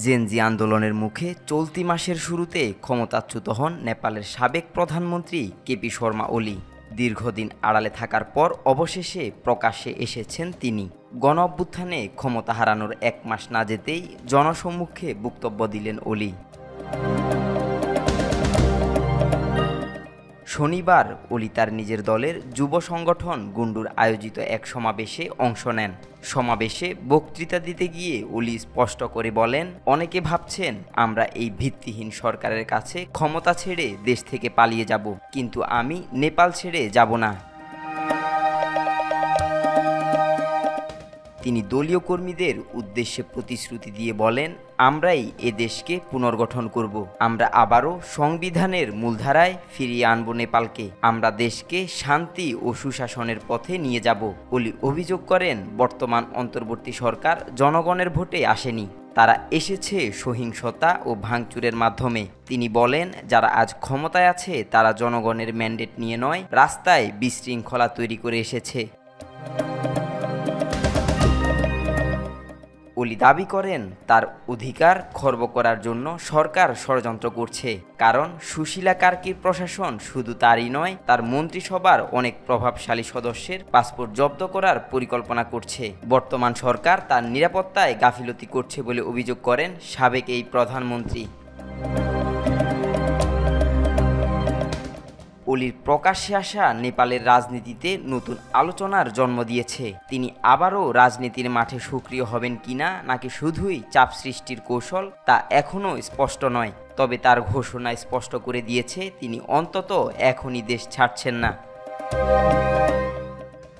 Gen Z আন্দোলনের মুখে চলতি মাসের শুরুতে ক্ষমতাচ্যুত হন নেপালের সাবেক প্রধানমন্ত্রী কেপি শর্মা ওলি। দীর্ঘদিন আড়ালে থাকার পর অবশেষে প্রকাশ্যে এসেছেন তিনি। গণ অভ্যুত্থানে ক্ষমতা হারানোর 1 মাস না যেতেই জনসম্মুখে বক্তব্য দিলেন ওলি। শনিবার ওলি তার নিজের দলের যুব সংগঠন গুন্ডুর আয়োজিত এক সমাবেশে অংশ নেন। সমাবেশে বক্তৃতা দিতে গিয়ে ওলি স্পষ্ট করে বলেন, অনেকে ভাবছেন আমরা এই ভিত্তিহীন সরকারের কাছে ক্ষমতা ছেড়ে দেশ থেকে পালিয়ে যাব, কিন্তু আমি নেপাল ছেড়ে যাব না। তিনি দলীয় কর্মীদের উদ্দেশ্যে প্রতিশ্রুতি দিয়ে বলেন, আমরাই এ দেশকে পুনর্গঠন করব। আমরা আবারও সংবিধানের মূলধারায় ফিরিয়ে আনব নেপালকে। আমরা দেশকে শান্তি ও সুশাসনের পথে নিয়ে যাব। ওলি অভিযোগ করেন, বর্তমান অন্তর্বর্তী সরকার জনগণের ভোটে আসেনি, তারা এসেছে সহিংসতা ও ভাঙচুরের মাধ্যমে। তিনি বলেন, যারা আজ ক্ষমতায় আছে তারা জনগণের ম্যান্ডেট নিয়ে নয়, রাস্তায় বিশৃঙ্খলা তৈরি করে এসেছে। ওলি দাবি করেন, তার অধিকার খর্ব করার জন্য সরকার ষড়যন্ত্র করছে, কারণ সুশীলা কার্কির প্রশাসন শুধু তারই নয়, তার মন্ত্রিসভার অনেক প্রভাবশালী সদস্যের পাসপোর্ট জব্দ করার পরিকল্পনা করছে। বর্তমান সরকার তার নিরাপত্তায় গাফিলতি করছে বলে অভিযোগ করেন সাবেক এই প্রধানমন্ত্রী। ওলির প্রকাশ্যে আসা নেপালের রাজনীতিতে নতুন আলোচনার জন্ম দিয়েছে। তিনি আবারও রাজনীতির মাঠে সক্রিয় হবেন কিনা, নাকি শুধুই চাপ সৃষ্টির কৌশল, তা এখনও স্পষ্ট নয়। তবে তার ঘোষণা স্পষ্ট করে দিয়েছে, তিনি অন্তত এখনই দেশ ছাড়ছেন না।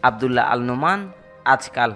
আব্দুল্লাহ আল নোমান, আজকাল।